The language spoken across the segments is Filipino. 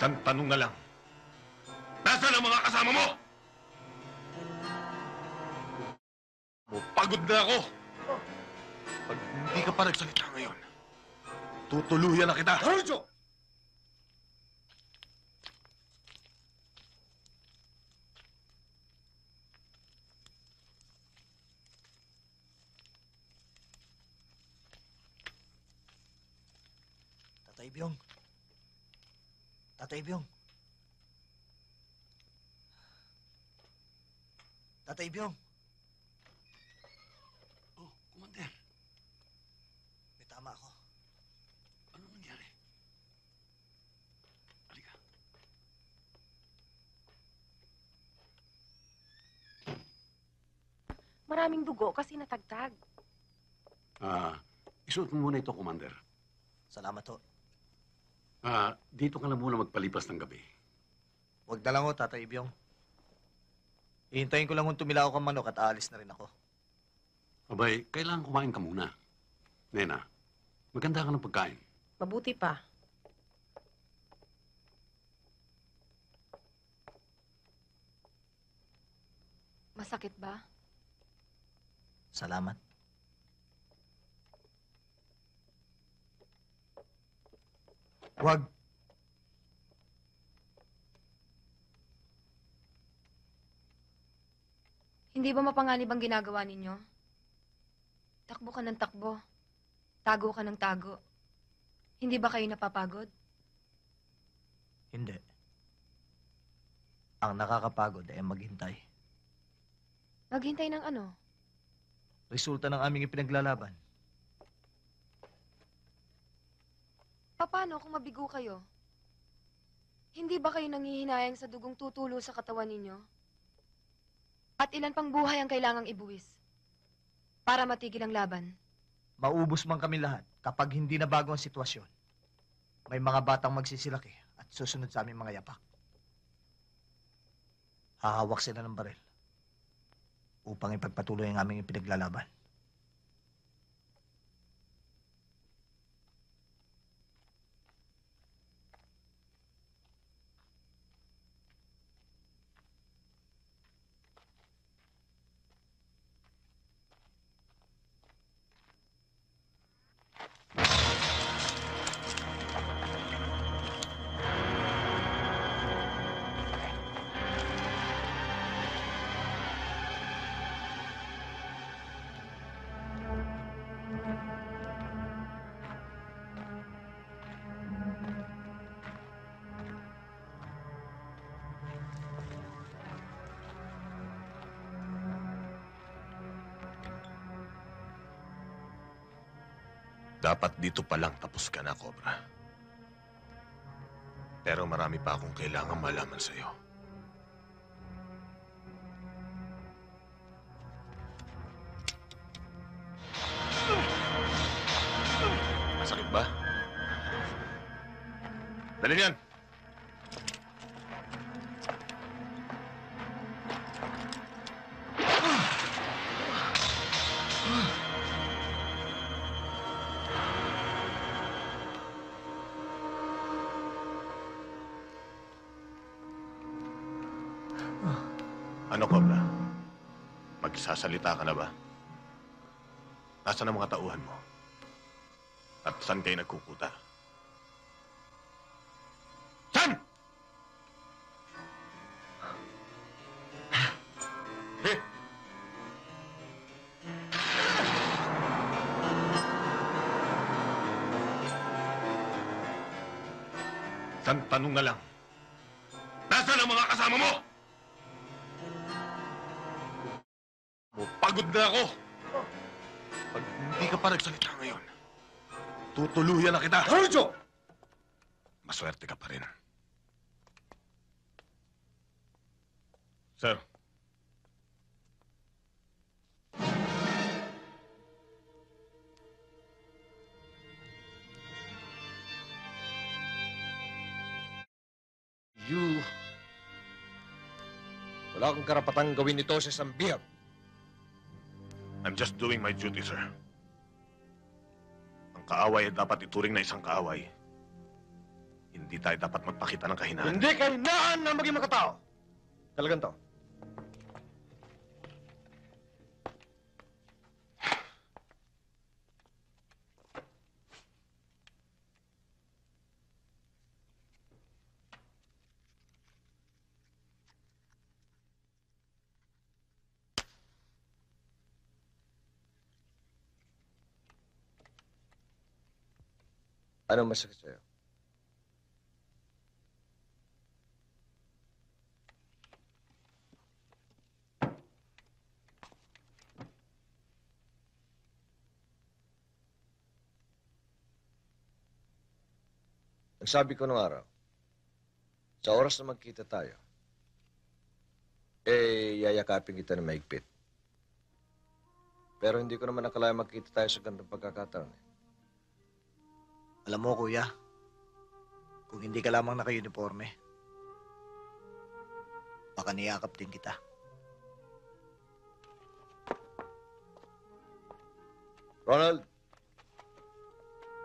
Isang tanong na lang. Nasaan ang mga kasama mo? Pagod na ako. Pag hindi ka pa nagsalita ngayon, tutuluyan na kita. Sergio! Tatay Byong. Tatay Byong. Tatay Byong. Oh, Commander. May tama ako. Ano nangyari? Halika. Maraming dugo kasi natagtag. Isuot mo muna ito, Commander. Salamat ho. Dito ka na muna magpalipas ng gabi. Huwag na lang ho, Tatay Byong. Ihintayin ko lang kung tumilaw kang manok at aalis na rin ako. Abay, kailangan kumain ka muna. Nena, maganda ka ng pagkain. Mabuti pa. Masakit ba? Salamat. Huwag. Hindi ba mapanganib ang ginagawa ninyo? Takbo ka ng takbo. Tago ka ng tago. Hindi ba kayo napapagod? Hindi. Ang nakakapagod ay maghintay. Maghintay ng ano? Resulta ng aming ipinaglalaban. Paano kung mabigo kayo? Hindi ba kayo nanghihinayang sa dugong tutulo sa katawan ninyo? At ilan pang buhay ang kailangang ibuwis para matigil ang laban? Maubos man kami lahat kapag hindi na bago ang sitwasyon. May mga batang magsisilaki at susunod sa aming mga yapak. Hahawak sila ng baril upang ipagpatuloy ang aming ipinaglalaban. Dapat dito pa lang tapos ka na, Cobra. Pero marami pa akong kailangang malaman sa'yo. Masakit ba? Dali niyan! Ano, Cobra? Magsasalita ka na ba? Nasaan ang mga tauhan mo? At saan kayo nagkukuta? Saan? Eh? Isang tanong na lang. Nasaan ang mga kasama mo? Pagod na ako. Pag hindi ka pa nagsalita ngayon, tutuluyan na kita. Sergio! Maswerte ka pa rin. Sir. Wala akong karapatang gawin ito sa isang bihag. I'm just doing my duty, sir. Ang kaaway ay dapat ituring na isang kaaway. Hindi Hindi tayo dapat magpakita ng kahinaan. Hindi kahinaan na maging makatao. Talagang to. Anong masakit sa'yo? Nagsabi ko nung araw, sa oras na magkita tayo, yayakapin kita ng mahigpit. Pero hindi ko naman nakalayan magkita tayo sa ganitong pagkakataon. Alam mo, kuya, kung hindi ka lamang naka-uniforme, baka niyakap din kita. Ronald,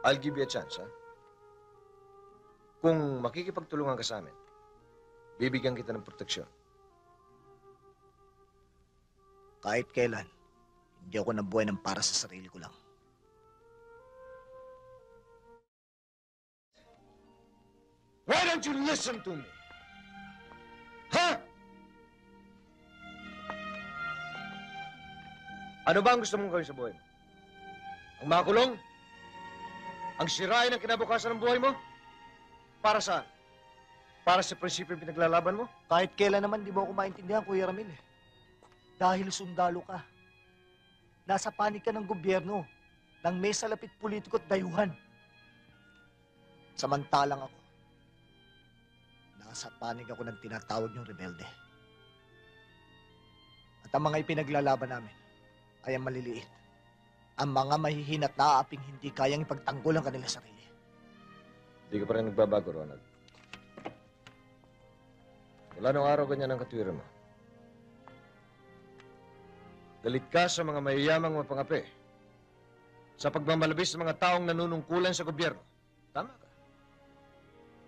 I'll give you a chance, ha? Kung makikipagtulungan ka sa amin, bibigyan kita ng proteksyon. Kahit kailan, hindi ako nabuhay ng para sa sarili ko lang. Why don't you listen to me? Ha? Ano ba ang gusto mong gawin sa buhay mo? Ang makulong? Ang sirain ang kinabukasan ng buhay mo? Para saan? Para sa prinsipyo pinaglalaban mo? Kahit kailan naman, di mo ako maintindihan, Kuya Ramil. Dahil sundalo ka. Nasa panig ka ng gobyerno, ng may salapit politiko at dayuhan. Samantalang ako, nasa panig ako ng tinatawag niyong rebelde. At ang mga ipinaglalaban namin ay ang maliliit. Ang mga mahihina at naaaping hindi kayang ipagtanggol ang kanilang sarili. Hindi ka pa rin nagbabago, Ronald. Wala nung araw ganyan ang katwiran mo. Galit ka sa mga mayayamang mapangapi sa pagmamalabis ng mga taong nanunungkulan sa gobyerno. Tama ka.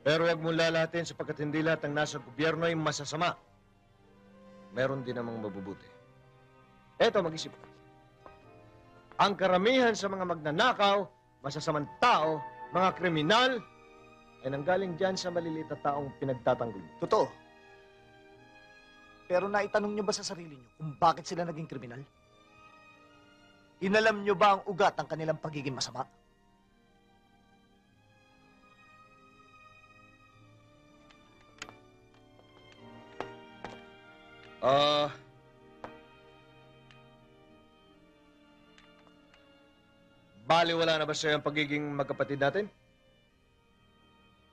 Pero huwag mong lalahatin sapagkat hindi lahat ng nasa gobyerno ay masasama. Meron din namang mabubuti. Eto, mag-isip ka. Ang karamihan sa mga magnanakaw, masasamang tao, mga kriminal, ay nanggaling dyan sa maliliit na taong pinagtatanggol. Totoo. Pero naitanong niyo ba sa sarili niyo kung bakit sila naging kriminal? Inalam niyo ba ang ugat ng kanilang pagiging masama? Baliwala na ba sa'yo ang pagiging magkapatid natin?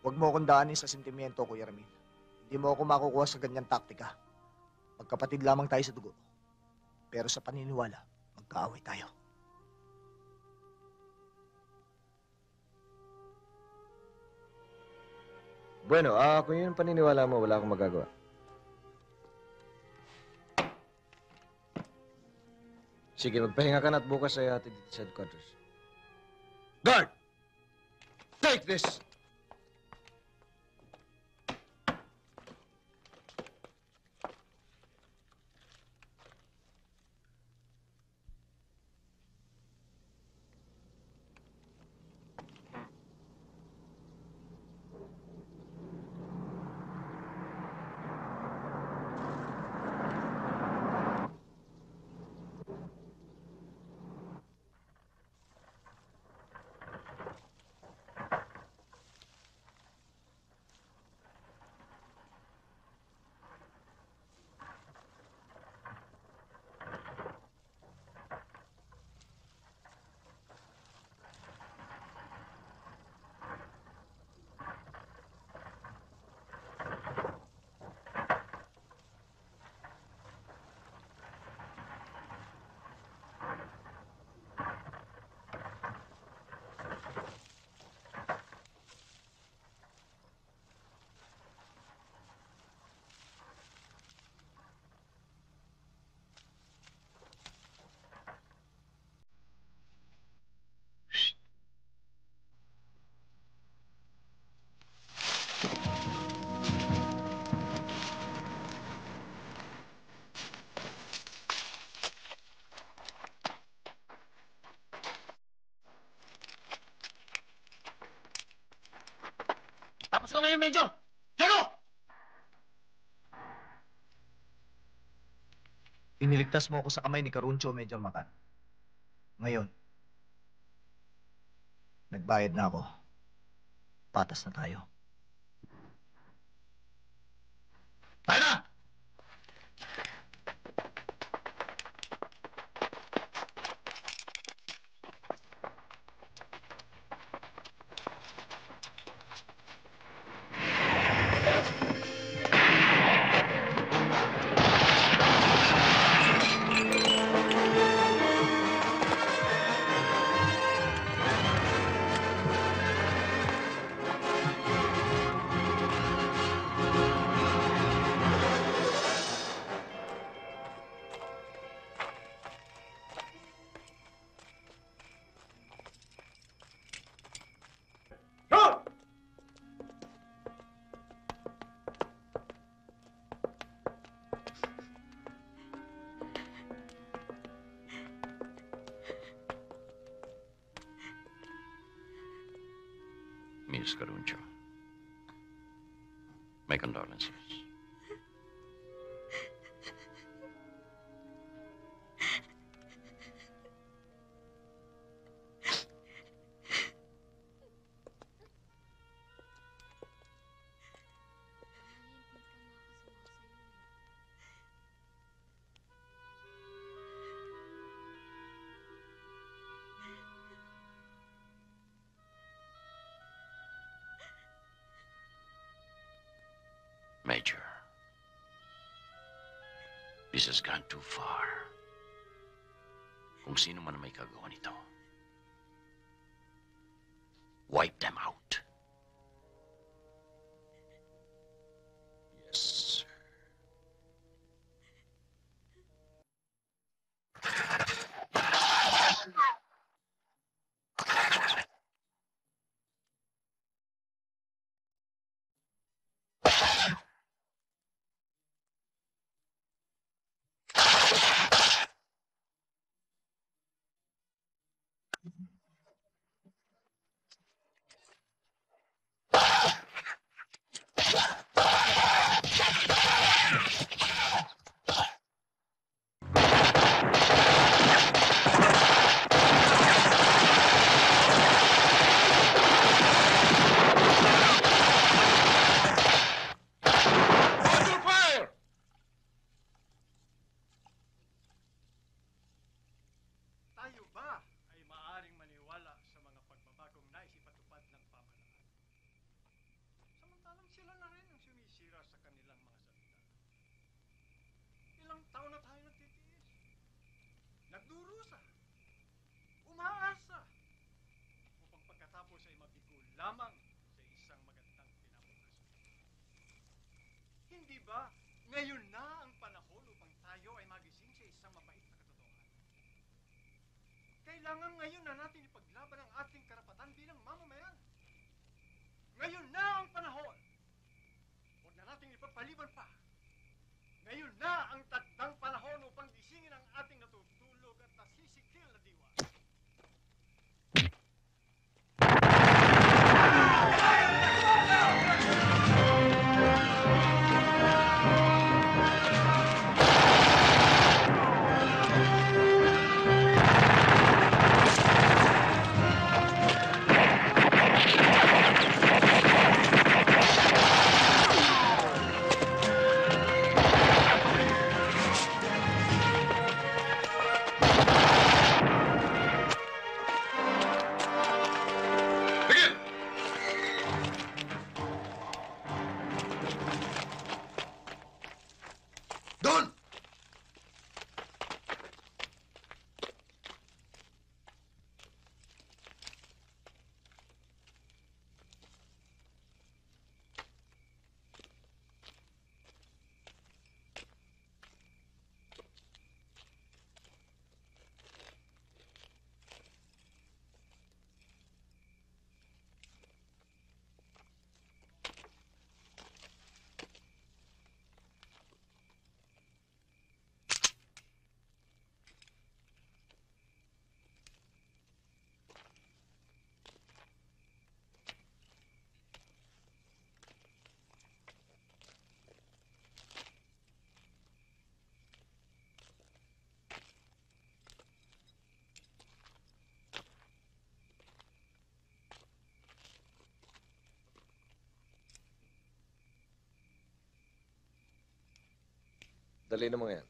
Huwag mo akong daanin sa sentimiento, Kuya Ramil. Hindi mo ako makukuha sa ganyang taktika. Magkapatid lamang tayo sa dugo. Pero sa paniniwala, magkaaway tayo. Bueno, kung yun ang paniniwala mo, wala akong magagawa. Sige, magpahinga ka na at bukas ay hatid dito sa headquarters. Guard! Take this! Sa kamay, Major! Diego! Iniligtas mo ako sa kamay ni Caruncho, Major Makan. Ngayon, nagbayad na ako. Patas na tayo. Tayo na! Miss Caruncho, my condolences. Major, this has gone too far. Kung sino man ang may kagawa nito, wipe them out. Yes, sir. Tayo ba ay maaaring maniwala sa mga pagbabagong naisipatupad ng pamahalaan? Samantalang sila na rin ang sumisira sa kanilang mga salita. Ilang taon na tayo nagtitiis. Nagdurusa. Umaasa. Upang pagkatapos ay mabigo lamang sa isang magandang pinabukas. Hindi ba ngayon na ang panahon upang tayo ay magising sa isang mabait na katotohanan? Kailangan ngayon na natin ipaglaban ang ating karapatan bilang mamamayan. Ngayon na ang panahon. Huwag na nating ipagpaliban pa. Ngayon na ang takdang panahon upang gisingin ang ating natutulog at nasisikil na diwa. Dali na mga yan.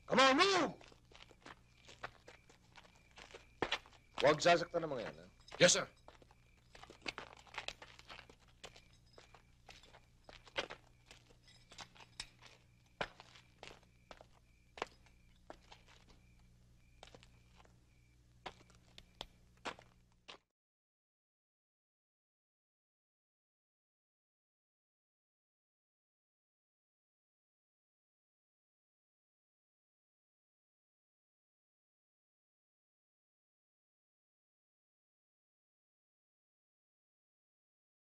Come on, move! Huwag sasaktan ng mga yan, ha? Yes, sir.